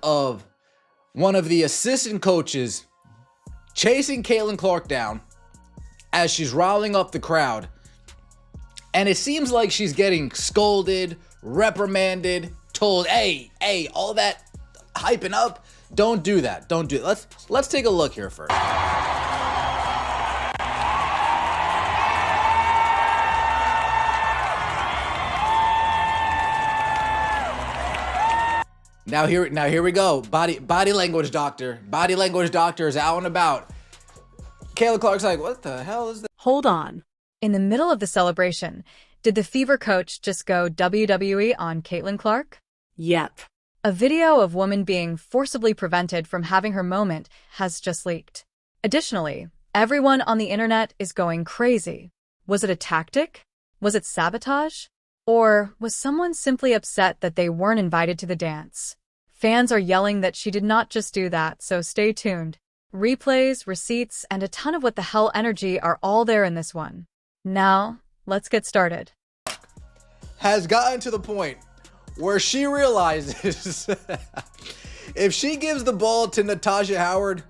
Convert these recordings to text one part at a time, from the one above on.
of one of the assistant coaches chasing Caitlin Clark down as she's riling up the crowd. And it seems like she's getting scolded, reprimanded, told, hey, all that hyping up, don't do that. Don't do it. Let's take a look here first. Now here we go. Body language doctor. Body language doctor is out and about. Caitlin Clark's like, what the hell is this? Hold on. In the middle of the celebration, did the Fever coach just go WWE on Caitlin Clark? Yep. A video of woman being forcibly prevented from having her moment has just leaked. Additionally, everyone on the internet is going crazy. Was it a tactic? Was it sabotage? Or was someone simply upset that they weren't invited to the dance? Fans are yelling that she did not just do that, so stay tuned. Replays, receipts, and a ton of what the hell energy are all there in this one. Now, let's get started. Has gotten to the point where she realizes if she gives the ball to Natasha Howard,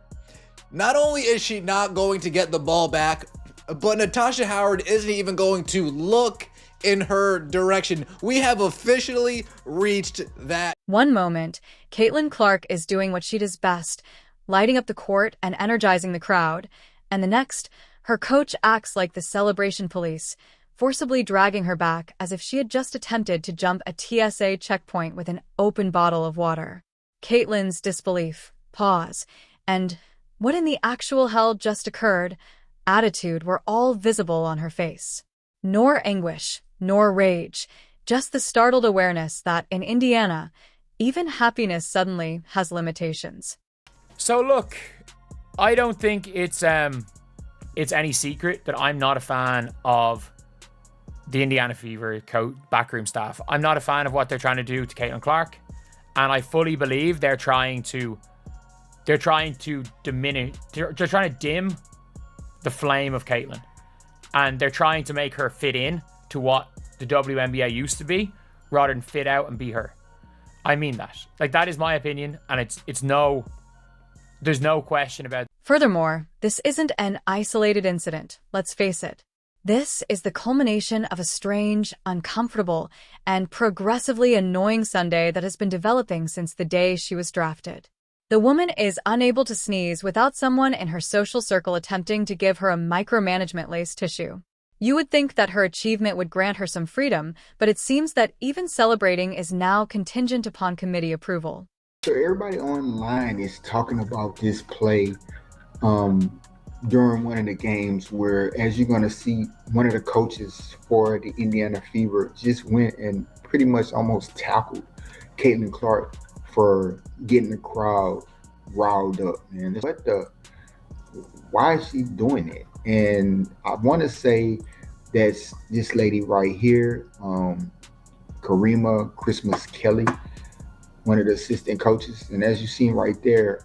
not only is she not going to get the ball back, but Natasha Howard isn't even going to look in her direction. We have officially reached that. One moment, Caitlin Clark is doing what she does best, lighting up the court and energizing the crowd. And the next, her coach acts like the celebration police, forcibly dragging her back as if she had just attempted to jump a TSA checkpoint with an open bottle of water. Caitlin's disbelief, pause, and what in the actual hell just occurred, attitude were all visible on her face. Nor anguish, nor rage, just the startled awareness that in Indiana, even happiness suddenly has limitations. So look, I don't think it's any secret that I'm not a fan of the Indiana Fever backroom staff. I'm not a fan of what they're trying to do to Caitlin Clark, and I fully believe they're trying to diminish, they're trying to dim the flame of Caitlin, and they're trying to make her fit in to what the WNBA used to be, rather than fit out and be her. I mean that. Like, that is my opinion, and there's no question about it. Furthermore, this isn't an isolated incident, let's face it. This is the culmination of a strange, uncomfortable, and progressively annoying Sunday that has been developing since the day she was drafted. The woman is unable to sneeze without someone in her social circle attempting to give her a micromanagement lace tissue. You would think that her achievement would grant her some freedom, but it seems that even celebrating is now contingent upon committee approval. So everybody online is talking about this play during one of the games where, as you're going to see, one of the coaches for the Indiana Fever just went and pretty much almost tackled Caitlin Clark for getting the crowd riled up, man. Why is she doing it? And I want to say that's this lady right here, Karima Christmas Kelly, one of the assistant coaches. And as you seen right there,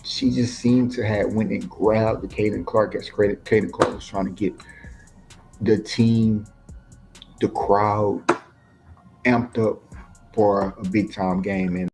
she just seemed to have went and grabbed the Caitlin Clark as Caitlin Clark was trying to get the team, the crowd amped up for a big time game. And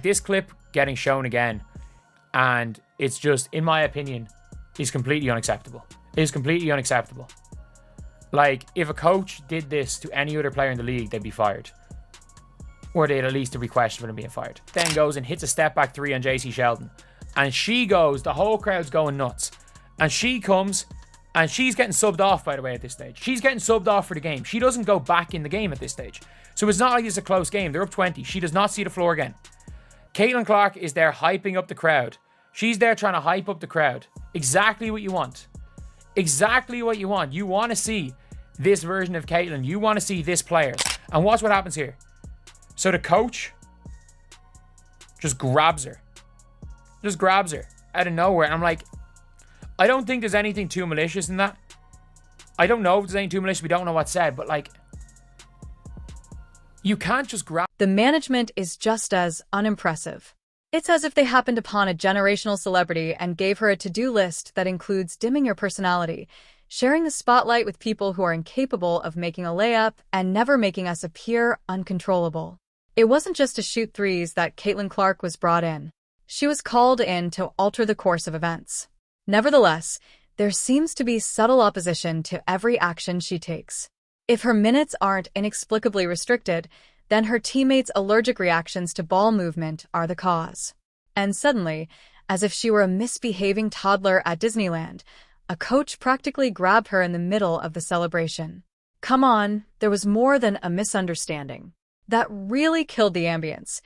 this clip getting shown again, and it's just, in my opinion, is completely unacceptable. It is completely unacceptable. Like, if a coach did this to any other player in the league, they'd be fired. Or they'd at least be questioned for them being fired. Then goes and hits a step back three on JC Sheldon. And she goes, the whole crowd's going nuts. And she comes, and she's getting subbed off, by the way, at this stage. She's getting subbed off for the game. She doesn't go back in the game at this stage. So it's not like it's a close game. They're up 20. She does not see the floor again. Caitlin Clark is there hyping up the crowd. She's there trying to hype up the crowd. Exactly what you want. Exactly what you want. You want to see this version of Caitlin. You want to see this player. And watch what happens here. So the coach just grabs her. Just grabs her. out of nowhere. And I'm like, I don't think there's anything too malicious in that. I don't know if there's anything too malicious. We don't know what's said, but like, you can't just grab. The management is just as unimpressive. It's as if they happened upon a generational celebrity and gave her a to-do list that includes dimming your personality, sharing the spotlight with people who are incapable of making a layup, and never making us appear uncontrollable. It wasn't just to shoot threes that Caitlin Clark was brought in. She was called in to alter the course of events. Nevertheless, there seems to be subtle opposition to every action she takes. If her minutes aren't inexplicably restricted, then her teammates' allergic reactions to ball movement are the cause. And suddenly, as if she were a misbehaving toddler at Disneyland, a coach practically grabbed her in the middle of the celebration. Come on, there was more than a misunderstanding. That really killed the ambience.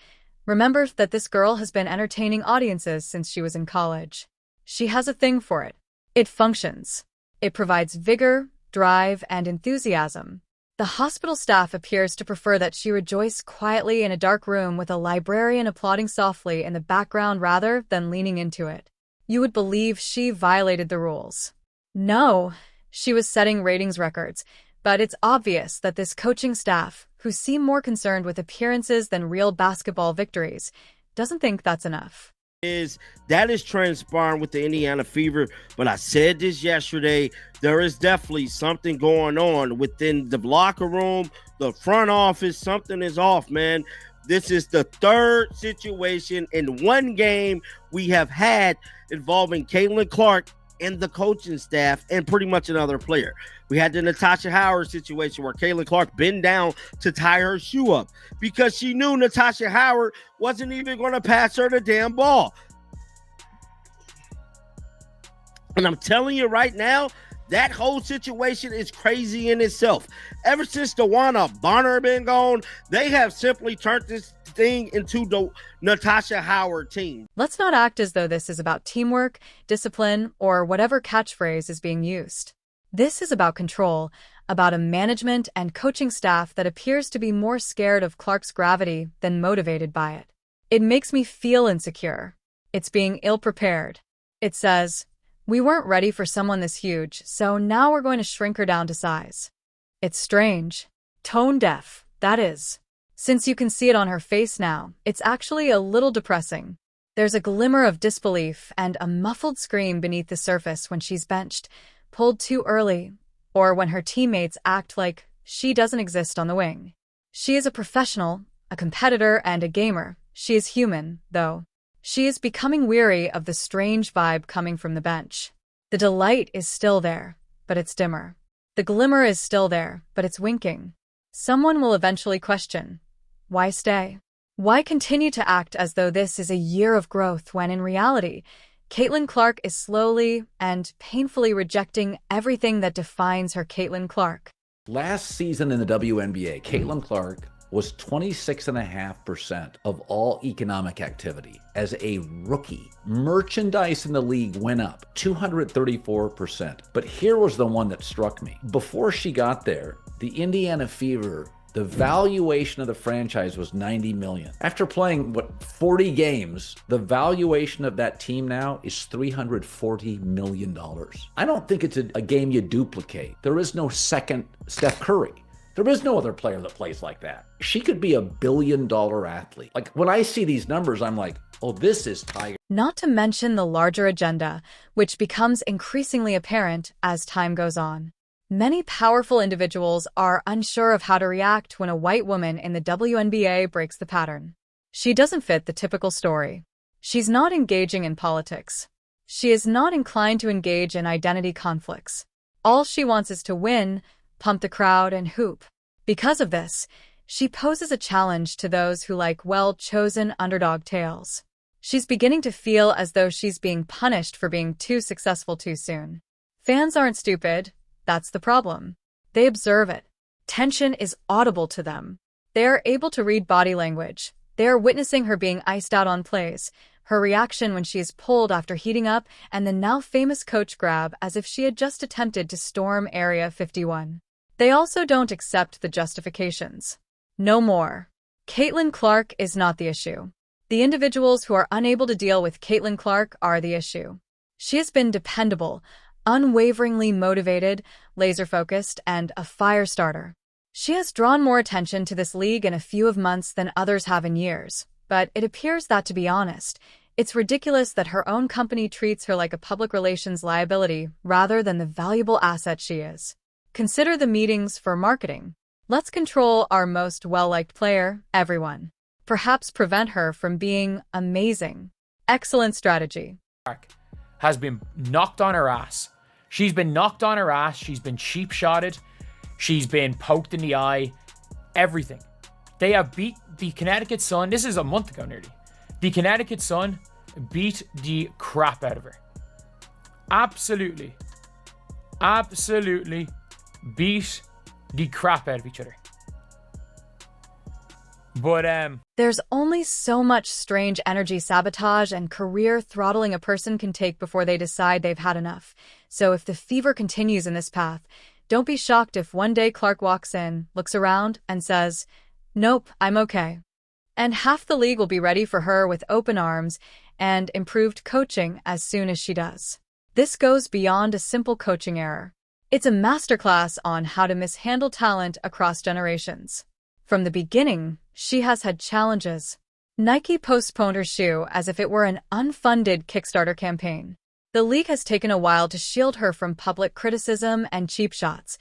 Remember that this girl has been entertaining audiences since she was in college. She has a thing for it. It functions. It provides vigor, drive, and enthusiasm. The hospital staff appears to prefer that she rejoice quietly in a dark room with a librarian applauding softly in the background rather than leaning into it. You would believe she violated the rules. No, she was setting ratings records, but it's obvious that this coaching staff, who seem more concerned with appearances than real basketball victories, doesn't think that's enough. That is transpiring with the Indiana Fever, but I said this yesterday, there is definitely something going on within the locker room, the front office. Something is off, man. This is the third situation in one game we have had involving Caitlin Clark and the coaching staff and pretty much another player. We had the Natasha Howard situation where Caitlin Clark bent down to tie her shoe up because she knew Natasha Howard wasn't even going to pass her the damn ball. And I'm telling you right now, that whole situation is crazy in itself. Ever since DeWanna Bonner been gone, they have simply turned this thing into the Natasha Howard team. Let's not act as though this is about teamwork, discipline, or whatever catchphrase is being used. This is about control, about a management and coaching staff that appears to be more scared of Clark's gravity than motivated by it. It makes me feel insecure. It's being ill-prepared. It says, we weren't ready for someone this huge, so now we're going to shrink her down to size. It's strange. Tone deaf, that is. Since you can see it on her face now, it's actually a little depressing. There's a glimmer of disbelief and a muffled scream beneath the surface when she's benched, pulled too early, or when her teammates act like she doesn't exist on the wing. She is a professional, a competitor, and a gamer. She is human, though. She is becoming weary of the strange vibe coming from the bench. The delight is still there, but it's dimmer. The glimmer is still there, but it's winking. Someone will eventually question, why stay? Why continue to act as though this is a year of growth when in reality, Caitlin Clark is slowly and painfully rejecting everything that defines her Caitlin Clark. Last season in the WNBA, Caitlin Clark was 26.5% of all economic activity. As a rookie, merchandise in the league went up 234%. But here was the one that struck me. Before she got there, the Indiana Fever, the valuation of the franchise was $90 million. After playing, 40 games, the valuation of that team now is $340 million. I don't think it's a game you duplicate. There is no second Steph Curry. There is no other player that plays like that. She could be $1 billion athlete. Like, when I see these numbers, I'm like, oh, this is Tiger. Not to mention the larger agenda, which becomes increasingly apparent as time goes on. Many powerful individuals are unsure of how to react when a white woman in the WNBA breaks the pattern. She doesn't fit the typical story. She's not engaging in politics. She is not inclined to engage in identity conflicts. All she wants is to win, pump the crowd, and hoop. Because of this, she poses a challenge to those who like well-chosen underdog tales. She's beginning to feel as though she's being punished for being too successful too soon. Fans aren't stupid. That's the problem. They observe it. Tension is audible to them. They are able to read body language. They are witnessing her being iced out on plays, her reaction when she is pulled after heating up, and the now famous coach grab as if she had just attempted to storm Area 51. They also don't accept the justifications. No more. Caitlin Clark is not the issue. The individuals who are unable to deal with Caitlin Clark are the issue. She has been dependable, unwaveringly motivated, laser-focused, and a fire starter. She has drawn more attention to this league in a few of months than others have in years, but it appears that, to be honest, it's ridiculous that her own company treats her like a public relations liability rather than the valuable asset she is. Consider the meetings for marketing. Let's control our most well-liked player, everyone. Perhaps prevent her from being amazing. Excellent strategy. Has been knocked on her ass. She's been knocked on her ass. She's been cheap-shotted. She's been poked in the eye. Everything. They have beat the Connecticut Sun. This is a month ago nearly. The Connecticut Sun beat the crap out of her. Absolutely beat the crap out of each other. But there's only so much strange energy sabotage and career throttling a person can take before they decide they've had enough. So if the fever continues in this path, don't be shocked if one day Clark walks in, looks around, and says, "Nope, I'm okay." And half the league will be ready for her with open arms and improved coaching as soon as she does. This goes beyond a simple coaching error. It's a masterclass on how to mishandle talent across generations. From the beginning, she has had challenges. Nike postponed her shoe as if it were an unfunded Kickstarter campaign. The league has taken a while to shield her from public criticism and cheap shots.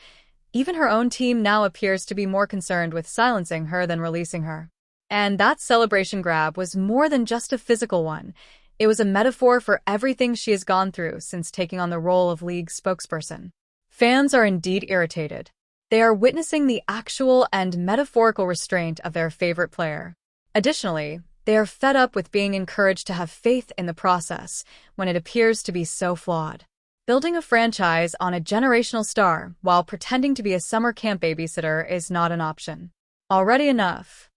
Even her own team now appears to be more concerned with silencing her than releasing her. And that celebration grab was more than just a physical one. It was a metaphor for everything she has gone through since taking on the role of league spokesperson. Fans are indeed irritated. They are witnessing the actual and metaphorical restraint of their favorite player. Additionally, they are fed up with being encouraged to have faith in the process when it appears to be so flawed. Building a franchise on a generational star while pretending to be a summer camp babysitter is not an option. Already enough.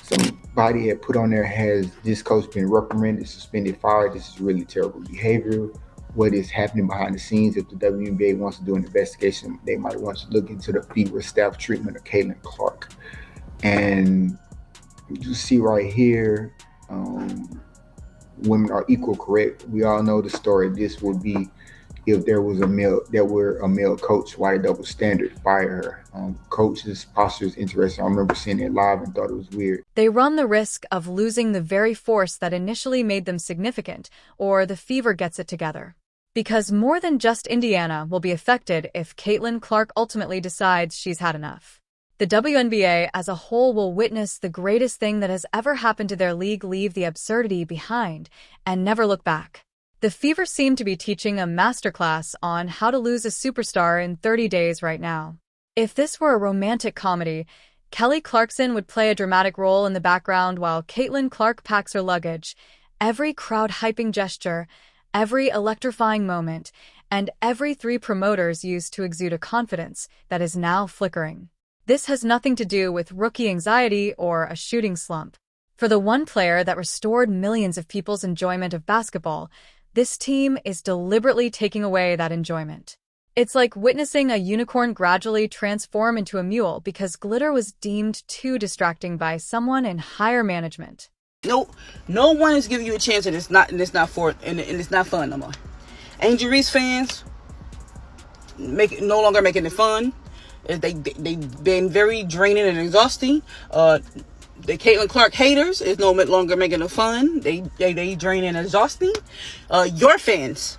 Somebody had put on there, has this coach been reprimanded, suspended, fired? This is really terrible behavior. What is happening behind the scenes? If the WNBA wants to do an investigation, they might want to look into the FIBA staff treatment of Caitlin Clark. And you see right here, women are equal, correct? We all know the story. This would be if there was a male coach, why a double standard, fire her. Coach's posture is interesting. I remember seeing it live and thought it was weird. They run the risk of losing the very force that initially made them significant, or the fever gets it together. Because more than just Indiana will be affected if Caitlin Clark ultimately decides she's had enough. The WNBA as a whole will witness the greatest thing that has ever happened to their league leave the absurdity behind and never look back. The Fever seem to be teaching a masterclass on how to lose a superstar in 30 days right now. If this were a romantic comedy, Kelly Clarkson would play a dramatic role in the background while Caitlin Clark packs her luggage. Every crowd-hyping gesture, every electrifying moment, and every three promoters used to exude a confidence that is now flickering. This has nothing to do with rookie anxiety or a shooting slump. For the one player that restored millions of people's enjoyment of basketball, this team is deliberately taking away that enjoyment. It's like witnessing a unicorn gradually transform into a mule because glitter was deemed too distracting by someone in higher management. No one is giving you a chance, and it's not fun no more. Angel Reese fans no longer making it fun. They've been very draining and exhausting. The Caitlin Clark haters is no longer making it fun. They draining and exhausting. Your fans,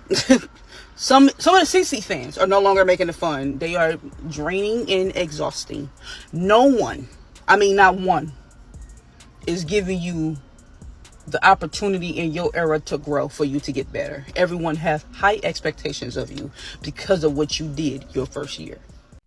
some of the CC fans are no longer making it fun. They are draining and exhausting. No one, not one, is giving you the opportunity in your era to grow, for you to get better. Everyone has high expectations of you because of what you did your first year.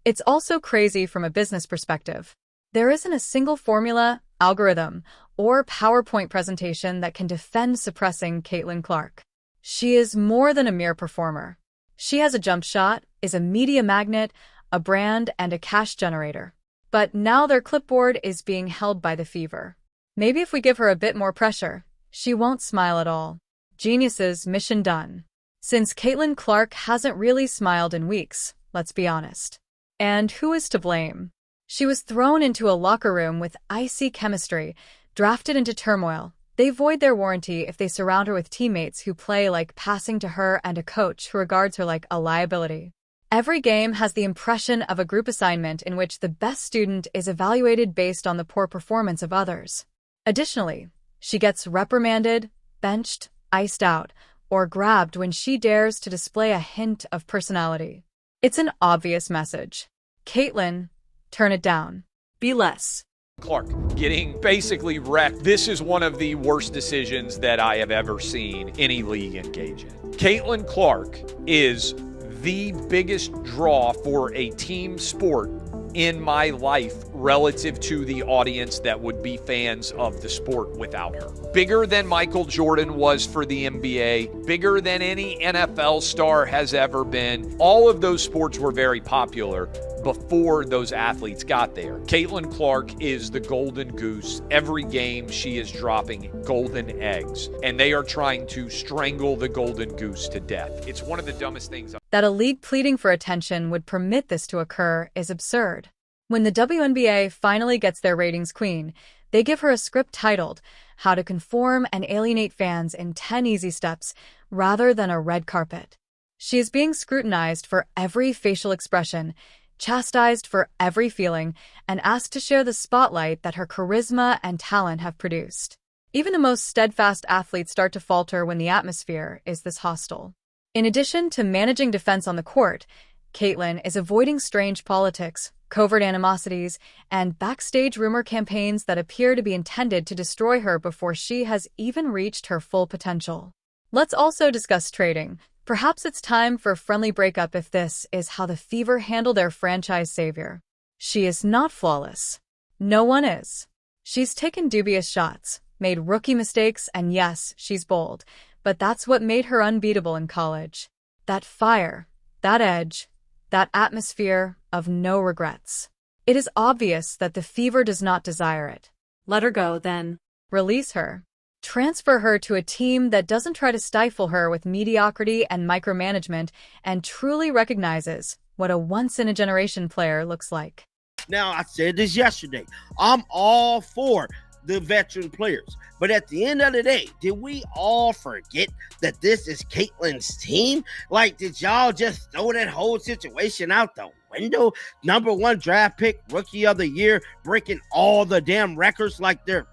It's also crazy from a business perspective. There isn't a single formula, algorithm, or PowerPoint presentation that can defend suppressing Caitlin Clark. She is more than a mere performer. She has a jump shot, is a media magnet, a brand, and a cash generator. But now their clipboard is being held by the Fever. Maybe if we give her a bit more pressure, she won't smile at all. Geniuses, mission done. Since Caitlin Clark hasn't really smiled in weeks, let's be honest. And who is to blame? She was thrown into a locker room with icy chemistry, drafted into turmoil, They void their warranty if they surround her with teammates who play like passing to her and a coach who regards her like a liability. Every game has the impression of a group assignment in which the best student is evaluated based on the poor performance of others. Additionally, she gets reprimanded, benched, iced out, or grabbed when she dares to display a hint of personality. It's an obvious message. Caitlin, turn it down. Be less. Clark getting basically wrecked. This is one of the worst decisions that I have ever seen any league engage in. Caitlin Clark is the biggest draw for a team sport in my life relative to the audience that would be fans of the sport without her. Bigger than Michael Jordan was for the NBA, bigger than any NFL star has ever been. All of those sports were very popular before those athletes got there. Caitlin Clark is the golden goose. Every game she is dropping golden eggs, and they are trying to strangle the golden goose to death. It's one of the dumbest things. That a league pleading for attention would permit this to occur is absurd. When the WNBA finally gets their ratings queen, they give her a script titled How to Conform and Alienate Fans in 10 Easy Steps rather than a red carpet. She is being scrutinized for every facial expression, chastised for every feeling, and asked to share the spotlight that her charisma and talent have produced. Even the most steadfast athletes start to falter when the atmosphere is this hostile. In addition to managing defense on the court, Caitlin is avoiding strange politics, covert animosities, and backstage rumor campaigns that appear to be intended to destroy her before she has even reached her full potential. Let's also discuss trading. Perhaps it's time for a friendly breakup if this is how the Fever handle their franchise savior. She is not flawless. No one is. She's taken dubious shots, made rookie mistakes, and yes, she's bold, but that's what made her unbeatable in college. That fire, that edge, that atmosphere of no regrets. It is obvious that the Fever does not desire it. Let her go, then. Release her. Transfer her to a team that doesn't try to stifle her with mediocrity and micromanagement and truly recognizes what a once-in-a-generation player looks like. Now, I said this yesterday. I'm all for the veteran players. But at the end of the day, did we all forget that this is Caitlin's team? Like, did y'all just throw that whole situation out the window? Number 1 draft pick, rookie of the year, breaking all the damn records like they're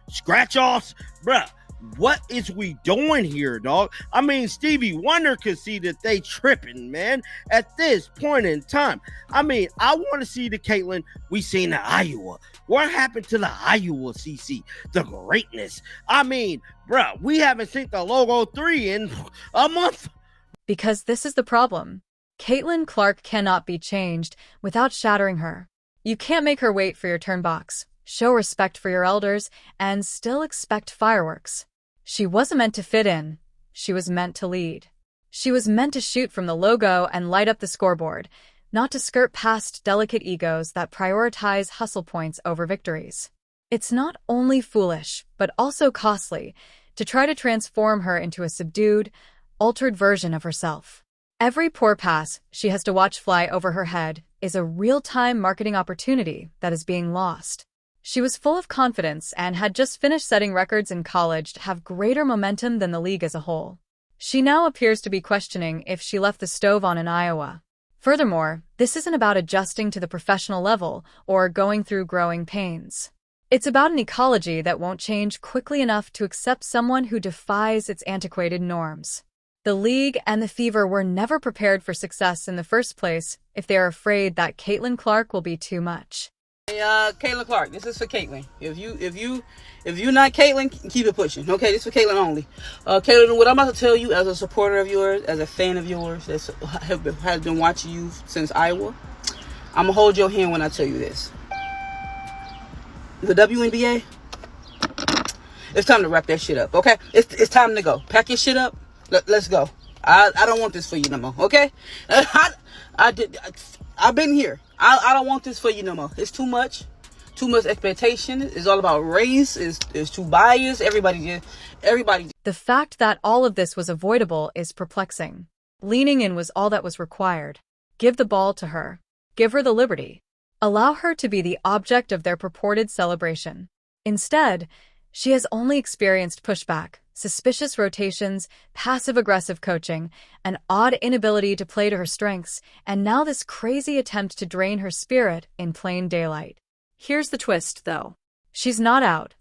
scratch-offs? Bruh, what is we doing here, dog? I mean, Stevie Wonder could see that they tripping, man, at this point in time. I mean, I want to see the Caitlin we seen in Iowa. What happened to the Iowa CC? The greatness. I mean, bruh, we haven't seen the Logo 3 in a month. Because this is the problem. Caitlin Clark cannot be changed without shattering her. You can't make her wait for your turn box, show respect for your elders, and still expect fireworks. She wasn't meant to fit in. She was meant to lead. She was meant to shoot from the logo and light up the scoreboard, not to skirt past delicate egos that prioritize hustle points over victories. It's not only foolish, but also costly, to try to transform her into a subdued, altered version of herself. Every poor pass she has to watch fly over her head is a real-time marketing opportunity that is being lost. She was full of confidence and had just finished setting records in college to have greater momentum than the league as a whole. She now appears to be questioning if she left the stove on in Iowa. Furthermore, this isn't about adjusting to the professional level or going through growing pains. It's about an ecology that won't change quickly enough to accept someone who defies its antiquated norms. The league and the Fever were never prepared for success in the first place if they are afraid that Caitlin Clark will be too much. Hey, Caitlin Clark, this is for Caitlin. If you're not Caitlin, keep it pushing. Okay, this is for Caitlin only. Caitlin, what I'm about to tell you as a supporter of yours, as a fan of yours, that has been watching you since Iowa, I'm gonna hold your hand when I tell you this. The WNBA, it's time to wrap that shit up. Okay, it's time to go. Pack your shit up. Let's go. I don't want this for you no more. Okay, I've been here. I don't want this for you no more. It's too much expectation. It's all about race. It's too biased. Everybody. The fact that all of this was avoidable is perplexing. Leaning in was all that was required. Give the ball to her. Give her the liberty. Allow her to be the object of their purported celebration. Instead, She has only experienced pushback, suspicious rotations, passive-aggressive coaching, an odd inability to play to her strengths, and now this crazy attempt to drain her spirit in plain daylight. Here's the twist, though. She's not out,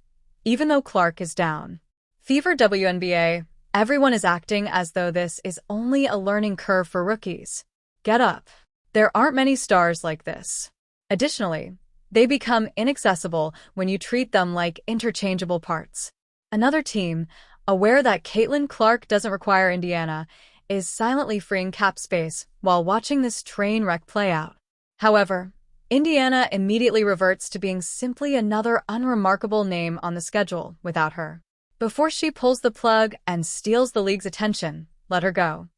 even though Clark is down. Fever WNBA, everyone is acting as though this is only a learning curve for rookies. Get up. There aren't many stars like this. Additionally, they become inaccessible when you treat them like interchangeable parts. Another team, aware that Caitlin Clark doesn't require Indiana, is silently freeing cap space while watching this train wreck play out. However, Indiana immediately reverts to being simply another unremarkable name on the schedule without her. Before she pulls the plug and steals the league's attention, let her go.